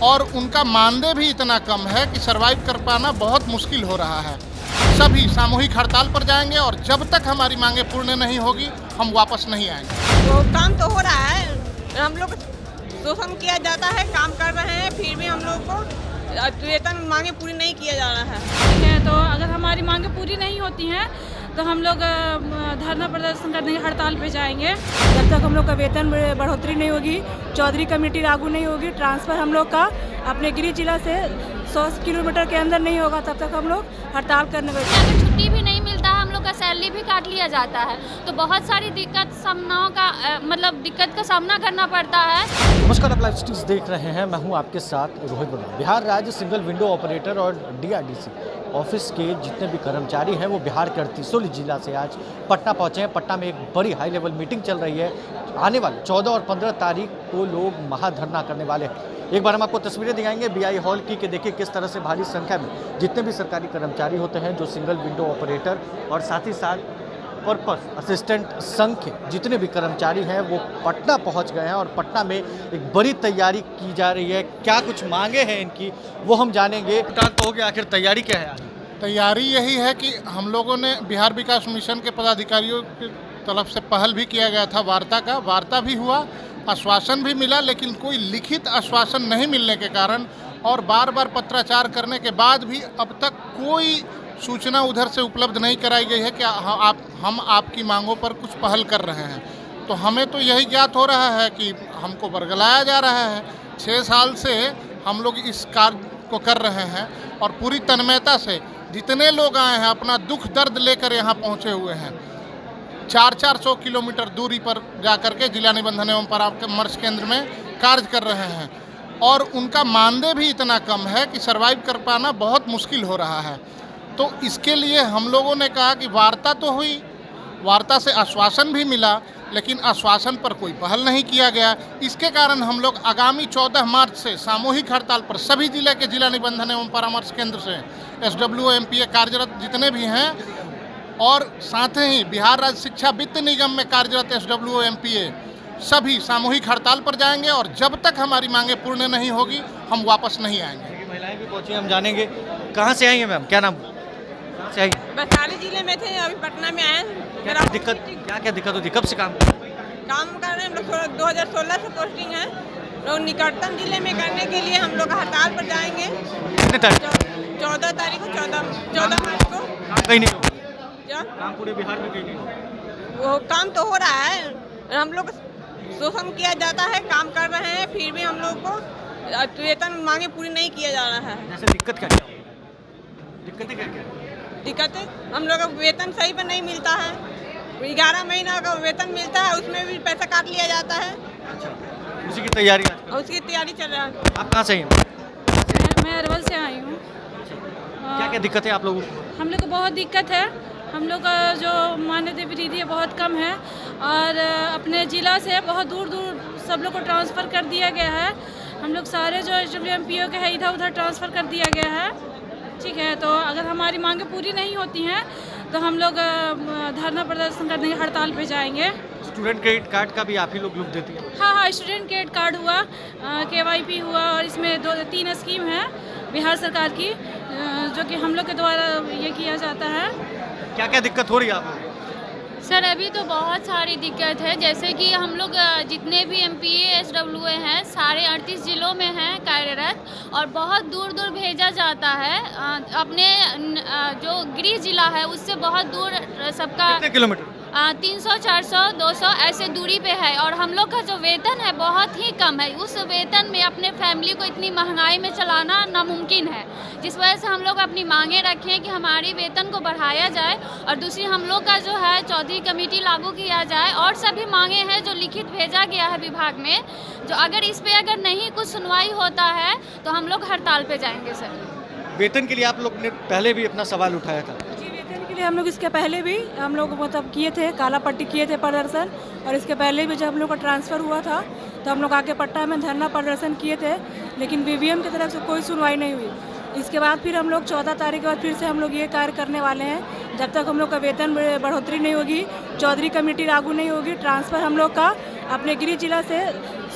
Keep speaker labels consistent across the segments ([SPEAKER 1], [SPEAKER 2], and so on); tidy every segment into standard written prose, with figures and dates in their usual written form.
[SPEAKER 1] और उनका मानदेय भी इतना कम है कि सर्वाइव कर पाना बहुत मुश्किल हो रहा है। सभी सामूहिक हड़ताल पर जाएंगे और जब तक हमारी मांगे पूर्ण नहीं होगी हम वापस नहीं आएंगे।
[SPEAKER 2] तो काम तो हो रहा है, हम लोग शोषण किया जाता है, काम कर रहे हैं, फिर भी हम लोग को वेतन मांगे पूरी नहीं किया जा रहा है।
[SPEAKER 3] ठीक है, तो अगर हमारी मांगे पूरी नहीं होती हैं तो हम लोग धरना प्रदर्शन करने की हड़ताल पे जाएंगे। जब तक हम लोग का वेतन बढ़ोतरी नहीं होगी, चौधरी कमेटी लागू नहीं होगी, ट्रांसफ़र हम लोग का अपने गृह जिला से 100 किलोमीटर के अंदर नहीं होगा, तब तक हम लोग हड़ताल करने में।
[SPEAKER 4] अगर छुट्टी भी नहीं मिलता है, हम लोग का सैलरी भी काट लिया जाता है, तो बहुत सारी दिक्कत का सामना करना पड़ता है।
[SPEAKER 5] नमस्कार, आप लाइव स्ट्रीम्स देख रहे हैं। मैं हूं आपके साथ रोहित वर्मा। बिहार राज्य सिंगल विंडो ऑपरेटर और डीआरडीसी ऑफिस के जितने भी कर्मचारी हैं वो बिहार के 38 जिला से आज पटना पहुंचे हैं। पटना में एक बड़ी हाई लेवल मीटिंग चल रही है। आने वाले 14 और 15 तारीख को लोग महाधरना करने वाले हैं। एक बार हम आपको तस्वीरें दिखाएंगे बीआई हॉल की कि देखिए किस तरह से भारी संख्या में जितने भी सरकारी कर्मचारी होते हैं, जो सिंगल विंडो ऑपरेटर और साथ ही साथ पर्पस असिस्टेंट संघ के जितने भी कर्मचारी हैं वो पटना पहुंच गए हैं और पटना में एक बड़ी तैयारी की जा रही है। क्या कुछ मांगे हैं इनकी वो हम जानेंगे। हो गया, आखिर तैयारी क्या है?
[SPEAKER 1] तैयारी यही है कि हम लोगों ने बिहार विकास मिशन के पदाधिकारियों की तरफ से पहल भी किया गया था, वार्ता भी हुआ, आश्वासन भी मिला, लेकिन कोई लिखित आश्वासन नहीं मिलने के कारण और बार बार पत्राचार करने के बाद भी अब तक कोई सूचना उधर से उपलब्ध नहीं कराई गई है कि हम आपकी मांगों पर कुछ पहल कर रहे हैं। तो हमें तो यही ज्ञात हो रहा है कि हमको बरगलाया जा रहा है। 6 साल से हम लोग इस कार्य को कर रहे हैं और पूरी तन्मयता से जितने लोग आए हैं अपना दुख दर्द लेकर यहाँ पहुँचे हुए हैं। 400 किलोमीटर दूरी पर जाकर के जिला निबंधन एवं परामर्श केंद्र में कार्य कर रहे हैं और उनका मानदेय भी इतना कम है कि सर्वाइव कर पाना बहुत मुश्किल हो रहा है। तो इसके लिए हम लोगों ने कहा कि वार्ता तो हुई, वार्ता से आश्वासन भी मिला, लेकिन आश्वासन पर कोई पहल नहीं किया गया। इसके कारण हम लोग आगामी 14 मार्च से सामूहिक हड़ताल पर सभी जिले के जिला निबंधन एवं परामर्श केंद्र से SWO MPA कार्यरत जितने भी हैं और साथ ही बिहार राज्य शिक्षा वित्त निगम में कार्यरत SWO MPA सभी सामूहिक हड़ताल पर जाएंगे और जब तक हमारी मांगे पूर्ण नहीं होगी हम वापस नहीं आएंगे।
[SPEAKER 5] महिलाएं भी पहुंची, हम जानेंगे। कहाँ से आई हैं मैम, क्या नाम से आई?
[SPEAKER 2] वैशाली जिले में थे, अभी पटना में आए।
[SPEAKER 5] क्या दिक्कत होती है? कब से काम
[SPEAKER 2] कर रहे हैं हम लोग? 2016 से पोस्टिंग है। लोग निकटतम जिले में करने के लिए हम लोग हड़ताल पर जाएंगे।
[SPEAKER 5] कितने तारीख?
[SPEAKER 2] 14 तारीख को, 14 मार्च को।
[SPEAKER 5] कहीं नहीं होगा
[SPEAKER 2] क्या
[SPEAKER 5] काम पूरे बिहार में? कहीं नहीं होगा।
[SPEAKER 2] वो काम तो हो रहा है, हम लोग शोषण किया जाता है, काम कर रहे हैं, फिर भी हम लोग को वेतन मांगे पूरी नहीं किया जा रहा है।
[SPEAKER 5] जैसे दिक्कतें क्या क्या?
[SPEAKER 2] दिक्कतें हम लोग का वेतन सही पर नहीं मिलता है। 11 महीना का वेतन मिलता है, उसमें भी पैसा काट लिया जाता है।
[SPEAKER 5] अच्छा, उसी की तैयारी
[SPEAKER 2] और उसकी तैयारी चल रहा है।
[SPEAKER 5] आप कहाँ से हैं?
[SPEAKER 3] मैं अरवल से आई हूँ।
[SPEAKER 5] क्या क्या दिक्कत है आप लोगों को?
[SPEAKER 3] हम लोग को बहुत दिक्कत है। हम लोग का जो मान्यता वृद्धि है बहुत कम है और अपने ज़िला से बहुत दूर सब लोग को ट्रांसफ़र कर दिया गया है। हम लोग सारे जो SWO MPO के हैं इधर उधर ट्रांसफ़र कर दिया गया है। ठीक है, तो अगर हमारी मांगे पूरी नहीं होती हैं तो हम लोग धरना प्रदर्शन करने की हड़ताल पे जाएंगे।
[SPEAKER 5] स्टूडेंट क्रेडिट कार्ड का भी आप ही लोग देती हैं?
[SPEAKER 3] हाँ, स्टूडेंट क्रेडिट कार्ड हुआ, KYP हुआ और इसमें 2-3 स्कीम है बिहार सरकार की जो कि हम लोग के द्वारा ये किया जाता है।
[SPEAKER 5] क्या क्या दिक्कत हो रही है आप लोग?
[SPEAKER 4] सर अभी तो बहुत सारी दिक्कत है, जैसे कि हम लोग जितने भी MPA SWO हैं सारे 38 जिलों में हैं कार्यरत और बहुत दूर दूर भेजा जाता है। अपने जो गृह जिला है उससे बहुत दूर सबका।
[SPEAKER 5] कितने किलोमीटर?
[SPEAKER 4] 300, 400, 200 ऐसे दूरी पे है और हम लोग का जो वेतन है बहुत ही कम है। उस वेतन में अपने फैमिली को इतनी महंगाई में चलाना नामुमकिन है, जिस वजह से हम लोग अपनी मांगे रखें कि हमारी वेतन को बढ़ाया जाए और दूसरी हम लोग का जो है चौधरी कमेटी लागू किया जाए और सभी मांगे हैं जो लिखित भेजा गया है विभाग में, जो अगर अगर नहीं कुछ सुनवाई होता है तो हम लोग हड़ताल पे जाएंगे। सर
[SPEAKER 5] वेतन के लिए आप लोग ने पहले भी अपना सवाल उठाया था?
[SPEAKER 3] हम लोग इसके पहले भी हम लोग मतलब किए थे, काला पट्टी किए थे प्रदर्शन और इसके पहले भी जब हम लोग का ट्रांसफ़र हुआ था तो हम लोग आके पटना में धरना प्रदर्शन किए थे, लेकिन BVM की तरफ से कोई सुनवाई नहीं हुई। इसके बाद फिर हम लोग 14 तारीख के बाद फिर से हम लोग ये कार्य करने वाले हैं। जब तक हम लोग का वेतन बढ़ोतरी नहीं होगी, चौधरी कमेटी लागू नहीं होगी, ट्रांसफ़र हम लोग का अपने गृह जिला से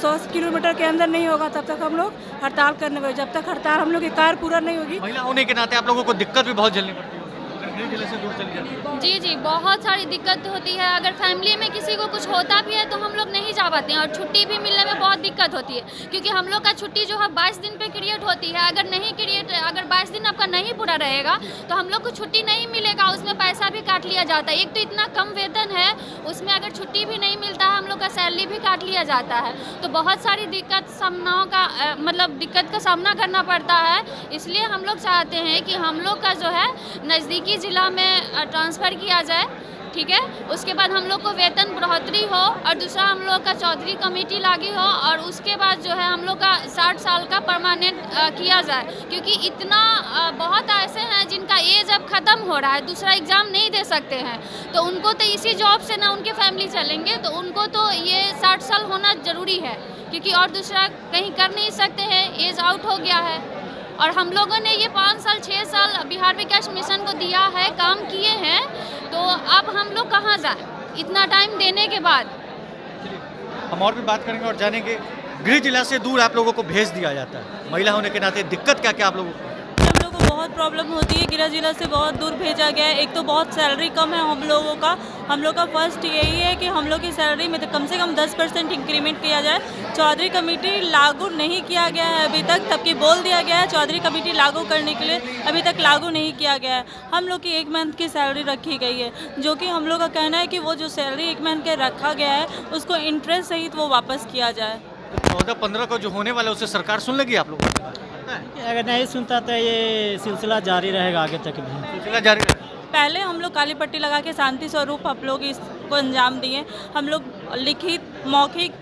[SPEAKER 3] 100 किलोमीटर के अंदर नहीं होगा तब तक हम लोग हड़ताल करने वाले। जब तक हड़ताल हम लोग की कार्य पूरा नहीं होगी।
[SPEAKER 5] महिला होने के नाते आप लोगों को दिक्कत भी बहुत झेलनी पड़ती है अगर गृह जिले से दूर चली जाती है।
[SPEAKER 4] जी जी, बहुत सारी दिक्कत होती है। अगर फैमिली में किसी को कुछ होता भी है तो हम लोग नहीं जा पाते हैं, और छुट्टी भी मिलने में बहुत दिक्कत होती है, क्योंकि हम लोग का छुट्टी जो है 22 दिन पे क्रिएट होती है। अगर 22 दिन आपका नहीं पूरा रहेगा तो हम लोग को छुट्टी नहीं मिलेगा, उसमें पैसा भी काट लिया जाता है। एक तो इतना कम वेतन है, उसमें अगर छुट्टी भी नहीं मिलता है हम लोग का सैलरी भी काट लिया जाता है। तो बहुत सारी दिक्कत का सामना करना पड़ता है। इसलिए हम लोग चाहते हैं कि हम लोग का जो है नज़दीकी ज़िला में ट्रांसफ़र किया जाए, ठीक है। उसके बाद हम लोग को वेतन बढ़ोतरी हो, और दूसरा हम लोग का चौधरी कमेटी लागू हो, और उसके बाद जो है हम लोग का 60 साल का परमानेंट किया जाए, क्योंकि इतना बहुत ऐसे हैं जिनका एज अब ख़त्म हो रहा है, दूसरा एग्ज़ाम नहीं दे सकते हैं, तो उनको तो इसी जॉब से ना उनके फैमिली चलेंगे, तो उनको तो ये 60 साल होना ज़रूरी है, क्योंकि और दूसरा कहीं कर नहीं सकते हैं, एज आउट हो गया है। और हम लोगों ने ये 5 साल 6 साल बिहार विकास मिशन को दिया है, काम किए हैं, तो अब हम लोग कहाँ जाए इतना टाइम देने के बाद।
[SPEAKER 5] हम और भी बात करेंगे और जानेंगे गृह जिला से दूर आप लोगों को भेज दिया जाता है, महिला होने के नाते दिक्कत क्या क्या आप लोगों को?
[SPEAKER 3] हम लोग को बहुत प्रॉब्लम होती है, गृह जिला से बहुत दूर भेजा गया है। एक तो बहुत सैलरी कम है हम लोगों का। हम लोग का फर्स्ट यही है कि हम लोग की सैलरी में तो कम से कम 10% इंक्रीमेंट किया जाए। चौधरी कमेटी लागू नहीं किया गया है अभी तक, तबकि बोल दिया गया है चौधरी कमेटी लागू करने के लिए, अभी तक लागू नहीं किया गया है। हम लोग की 1 मंथ की सैलरी रखी गई है, जो कि हम लोग का कहना है कि वो जो सैलरी 1 मंथ के रखा गया है उसको इंटरेस्ट सहित वो वापस किया जाए।
[SPEAKER 5] 14-15 को जो होने वाला है उससे सरकार सुन लेगी आप लोगों को?
[SPEAKER 6] अगर नहीं सुनता तो ये सिलसिला जारी रहेगा आगे तक भी।
[SPEAKER 5] सिलसिला जारी रहेगा।
[SPEAKER 3] पहले हम लोग काली पट्टी लगा के शांति स्वरूप आप लोग इसको अंजाम दिए। हम लोग लिखित मौखिक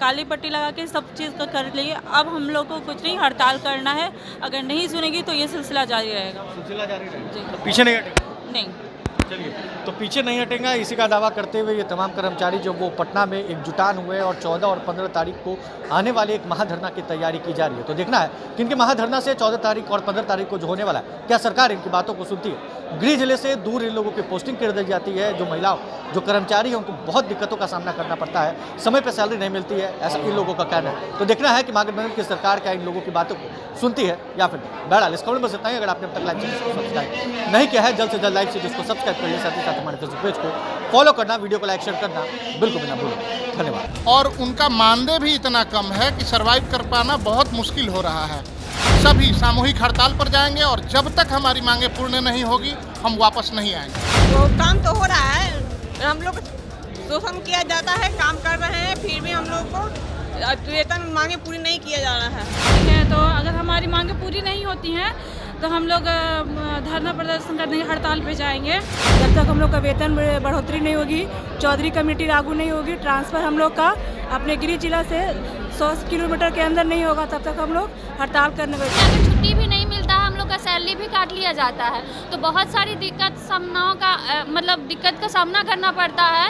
[SPEAKER 3] काली पट्टी लगा के सब चीज़ का कर लिए। अब हम लोग को कुछ नहीं, हड़ताल करना है। अगर नहीं सुनेगी तो ये सिलसिला जारी रहेगा।
[SPEAKER 5] सिलसिला जारी रहेगा,
[SPEAKER 3] जी।
[SPEAKER 5] तो पीछे नहीं हटेगा?
[SPEAKER 3] नहीं।
[SPEAKER 5] चलिए, तो पीछे नहीं हटेगा इसी का दावा करते हुए ये तमाम कर्मचारी जो वो पटना में एकजुटान हुए और 14 और 15 तारीख को आने वाले एक महाधरना की तैयारी की जा रही है। तो देखना है कि इनके महाधरना से 14 तारीख और 15 तारीख को जो होने वाला है, क्या सरकार इनकी बातों को सुनती है? गृह जिले से दूर इन लोगों की पोस्टिंग कर दी जाती है। जो महिलाओं जो कर्मचारी हैं उनको बहुत दिक्कतों का सामना करना पड़ता है, समय पर सैलरी नहीं मिलती है, ऐसा इन लोगों का कहना है। तो देखना है कि महागठबंधन की सरकार क्या इन लोगों की बातों को सुनती है या फिर बहरहाल इस खबर में बस इतना ही। अगर आपने अब तक लाइव चैनल को सब्सक्राइब नहीं किया है, जल्द से जल्द लाइव से जिसको सब्सक्राइब कर लिया, साथ ही साथ हमारे फेसबुक पेज को फॉलो करना, वीडियो को लाइक शेयर करना बिल्कुल भी ना भूलें। धन्यवाद।
[SPEAKER 1] और उनका मानदेय भी इतना कम है कि सर्वाइव कर पाना बहुत मुश्किल हो रहा है। सभी सामूहिक हड़ताल पर जाएंगे और जब तक हमारी मांगे पूर्ण नहीं होगी हम वापस नहीं आएंगे।
[SPEAKER 2] तो काम तो हो रहा है, हम लोग शोषण किया जाता है, काम कर रहे हैं, फिर भी हम लोग को वेतन मांगे पूरी नहीं किया जा रहा है।
[SPEAKER 3] ठीक है, तो अगर हमारी मांगें पूरी नहीं होती हैं तो हम लोग धरना प्रदर्शन करने की हड़ताल पे जाएंगे। जब तक हम लोग का वेतन बढ़ोतरी नहीं होगी, चौधरी कमेटी लागू नहीं होगी, ट्रांसफ़र हम लोग का अपने गृह जिला से 100 किलोमीटर के अंदर नहीं होगा, तब तक हम लोग हड़ताल करने वाले।
[SPEAKER 4] अगर छुट्टी भी नहीं मिलता है हम लोग का सैलरी भी काट लिया जाता है, तो बहुत सारी दिक्कत का सामना करना पड़ता है।